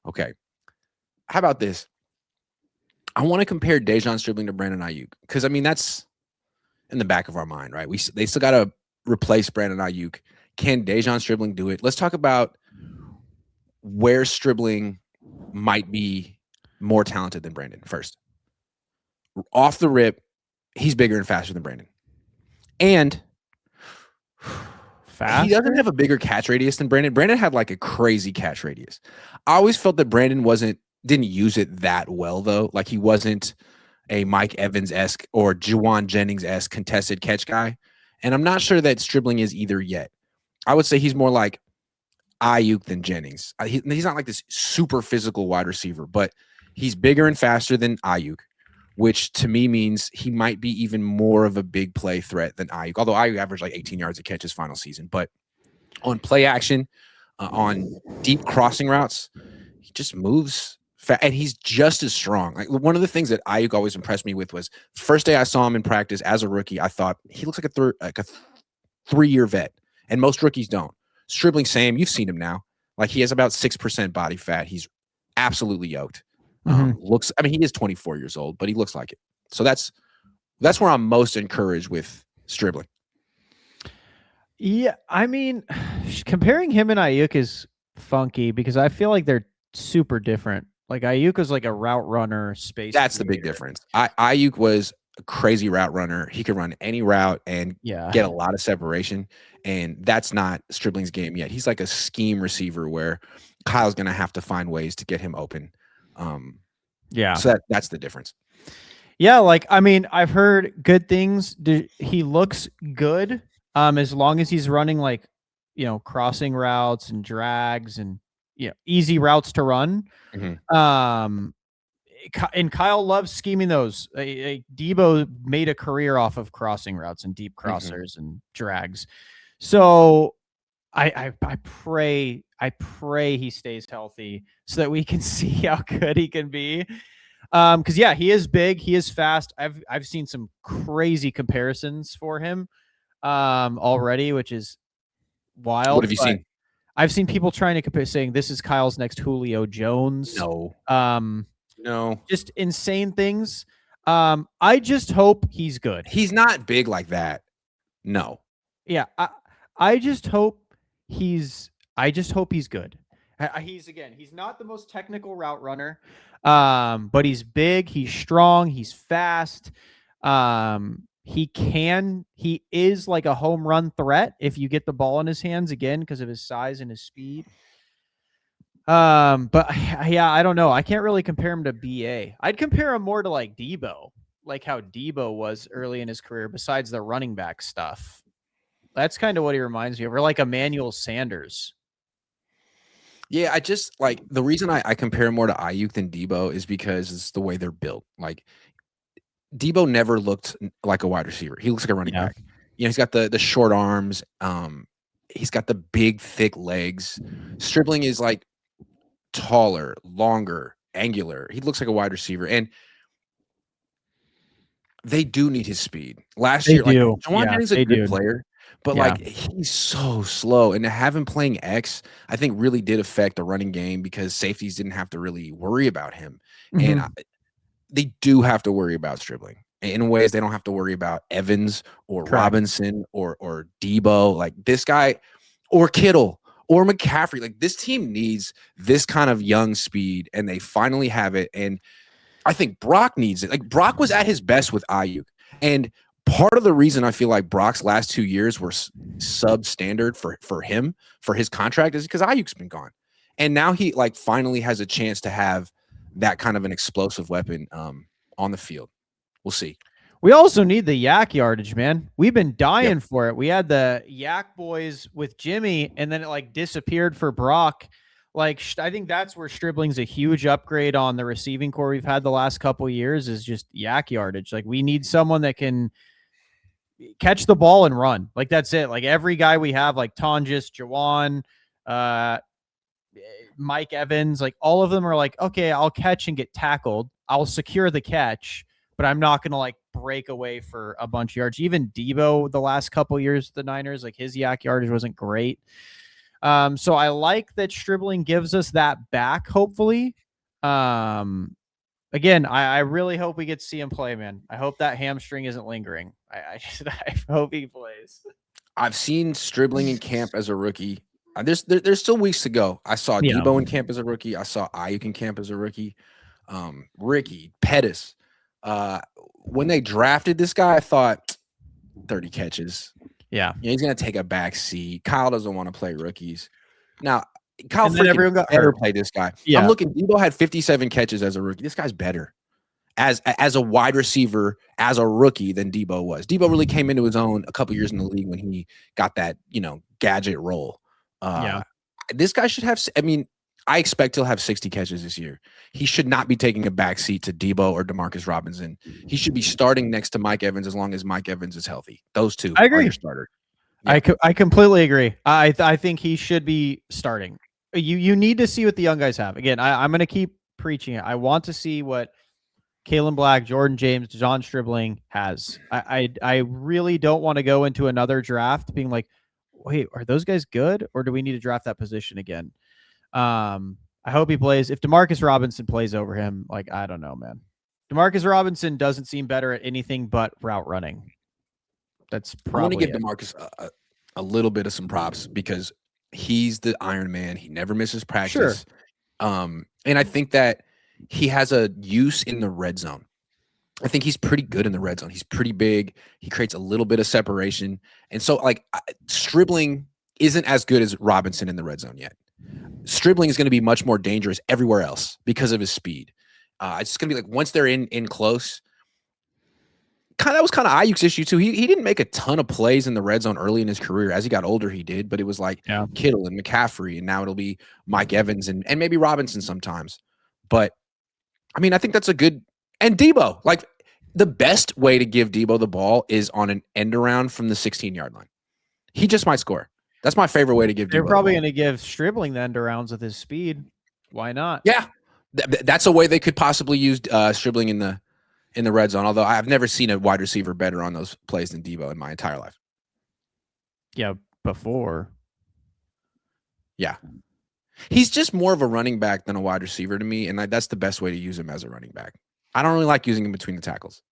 Okay. How about this? I want to compare De'Zhaun Stribling to Brandon Aiyuk because, I mean, that's in the back of our mind, right? They still got to replace Brandon Aiyuk. Can De'Zhaun Stribling do it? Let's talk about where Stribling might be more talented than Brandon first. Off the rip, he's bigger and faster than Brandon. And he doesn't have a bigger catch radius than Brandon. Brandon had like a crazy catch radius. I always felt that Brandon didn't use it that well, though. Like he wasn't a Mike Evans-esque or Juwan Jennings-esque contested catch guy. And I'm not sure that Stribling is either yet. I would say he's more like Aiyuk than Jennings. He's not like this super physical wide receiver, but he's bigger and faster than Aiyuk, which to me means he might be even more of a big play threat than Aiyuk. Although Aiyuk averaged like 18 yards a catch his final season. But on play action, on deep crossing routes, he just moves and he's just as strong. Like one of the things that Aiyuk always impressed me with was first day I saw him in practice as a rookie, I thought he looks like a 3-year vet, and most rookies don't. Stribling, same. You've seen him now. Like he has about 6% body fat. He's absolutely yoked. He is 24 years old, but he looks like it. So that's where I'm most encouraged with Stribling. Yeah, I mean, comparing him and Aiyuk is funky because I feel like they're super different. Like Aiyuk was like a route runner, space. That's the big difference. Aiyuk was a crazy route runner. He could run any route and get a lot of separation, and that's not Stribling's game yet. He's like a scheme receiver where Kyle's going to have to find ways to get him open. So that's the difference. Yeah, like I mean, I've heard good things. He looks good as long as he's running like, crossing routes and drags and easy routes to run. And Kyle loves scheming those. Debo made a career off of crossing routes and deep crossers and drags. So I pray he stays healthy so that we can see how good he can be. Because he is big, he is fast. I've seen some crazy comparisons for him already, which is wild. What have you seen? I've seen people trying to compare, saying this is Kyle's next Julio Jones. No. Just insane things. I just hope he's good. He's not big like that. No. Yeah, I just hope he's good. He's not the most technical route runner, but he's big, he's strong, he's fast. He is like a home run threat if you get the ball in his hands again because of his size and his speed. But I don't know. I can't really compare him to BA. I'd compare him more to like Debo, like how Debo was early in his career, besides the running back stuff. That's kind of what he reminds me of, or like Emmanuel Sanders. Yeah, I just like the reason I compare him more to Aiyuk than Debo is because it's the way they're built. Like Debo never looked like a wide receiver. He looks like a running back. He's got the short arms. He's got the big, thick legs. Stribling is like taller, longer, angular. He looks like a wide receiver. And they do need his speed. Last year, like Juwan Jennings is a good player, but like he's so slow. And to have him playing X, I think really did affect the running game because safeties didn't have to really worry about him. And they do have to worry about Stribling in ways they don't have to worry about Evans or Robinson or Debo, like this guy, or Kittle or McCaffrey. Like this team needs this kind of young speed, and they finally have it. And I think Brock needs it. Like Brock was at his best with Aiyuk, and part of the reason I feel like Brock's last 2 years were substandard for him, for his contract, is because Ayuk's been gone, and now he like finally has a chance to have that kind of an explosive weapon on the field. We'll see. We also need the yak yardage, man. We've been dying for it. We had the yak boys with Jimmy, and then it like disappeared for Brock. Like, I think that's where Stribling's a huge upgrade on the receiving core we've had the last couple of years, is just yak yardage. Like, we need someone that can catch the ball and run. Like, that's it. Like, every guy we have, like Tonjes, Juwan, Mike Evans, like all of them are like, okay, I'll catch and get tackled. I'll secure the catch, but I'm not going to like break away for a bunch of yards. Even Debo, the last couple of years, the Niners, like his yak yardage wasn't great. So I like that Stribbling gives us that back, hopefully. Again, I really hope we get to see him play, man. I hope that hamstring isn't lingering. I hope he plays. I've seen Stribbling in camp as a rookie. There's still weeks to go. I saw Debo in camp as a rookie. I saw Aiyuk in camp as a rookie. Ricky Pettis. When they drafted this guy, I thought 30 catches. Yeah, he's gonna take a back seat. Kyle doesn't want to play rookies. Now, Kyle freaking better play this guy. Yeah. I'm looking. Debo had 57 catches as a rookie. This guy's better as a wide receiver as a rookie than Debo was. Debo really came into his own a couple years in the league when he got that gadget role. This guy should have. I mean, I expect he'll have 60 catches this year. He should not be taking a backseat to Debo or Demarcus Robinson. He should be starting next to Mike Evans as long as Mike Evans is healthy. Those two I agree. are your starter. Yeah. I completely agree. I think he should be starting. You need to see what the young guys have. Again, I'm going to keep preaching it. I want to see what Kalen Black, Jordan James, De'Zhaun Stribling has. I really don't want to go into another draft being like, wait, are those guys good, or do we need to draft that position again? I hope he plays. If Demarcus Robinson plays over him, like, I don't know, man. Demarcus Robinson doesn't seem better at anything but route running. That's probably. I want to give Demarcus a little bit of some props because he's the Iron Man. He never misses practice. Sure. And I think that he has a use in the red zone. I think he's pretty good in the red zone. He's pretty big. He creates a little bit of separation. And so, like, Stribbling isn't as good as Robinson in the red zone yet. Stribbling is going to be much more dangerous everywhere else because of his speed. It's just going to be like once they're in close. That was kind of Aiyuk's issue too. He didn't make a ton of plays in the red zone early in his career. As he got older, he did, but it was like Kittle and McCaffrey, and now it'll be Mike Evans and maybe Robinson sometimes. But I mean, I think that's a good and Debo. Like the best way to give Debo the ball is on an end around from the 16-yard line. He just might score. That's my favorite way to give. They're probably going to give Stribbling the end arounds with his speed. Why not? Yeah, that's a way they could possibly use Stribbling in the red zone. Although I've never seen a wide receiver better on those plays than Debo in my entire life. Yeah, before. Yeah, he's just more of a running back than a wide receiver to me, and that's the best way to use him as a running back. I don't really like using him between the tackles.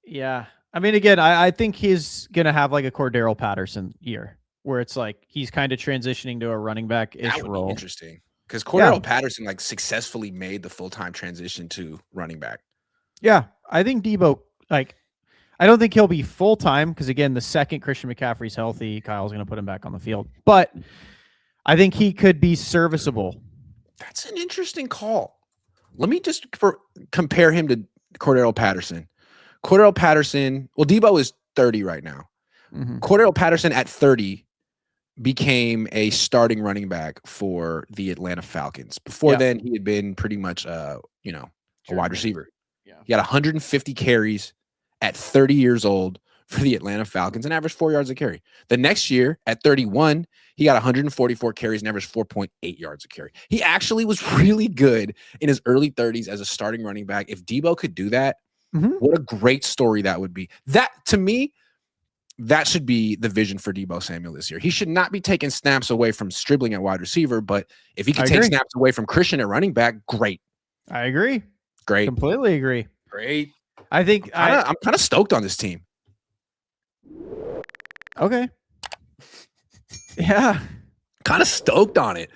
Yeah, I mean, again, I think he's going to have like a Cordero Patterson year, where it's like he's kind of transitioning to a running back-ish role. Interesting, because Cordero Patterson like successfully made the full-time transition to running back. Yeah, I think Debo, like, I don't think he'll be full-time because, again, the second Christian McCaffrey's healthy, Kyle's going to put him back on the field. But I think he could be serviceable. That's an interesting call. Let me just compare him to Cordero Patterson. Cordero Patterson, well, Debo is 30 right now. Mm-hmm. Cordero Patterson at 30 became a starting running back for the Atlanta Falcons. Before then, he had been pretty much, a wide receiver. Yeah. He got 150 carries at 30 years old for the Atlanta Falcons and averaged 4 yards a carry. The next year at 31, he got 144 carries and averaged 4.8 yards a carry. He actually was really good in his early 30s as a starting running back. If Debo could do that, what a great story that would be. That, to me, that should be the vision for Debo Samuel this year. He should not be taking snaps away from Stribbling at wide receiver, but if he can take snaps away from Christian at running back, great. I agree. Great. Completely agree. Great. I think I'm kind of stoked on this team. Okay. Yeah. Kind of stoked on it.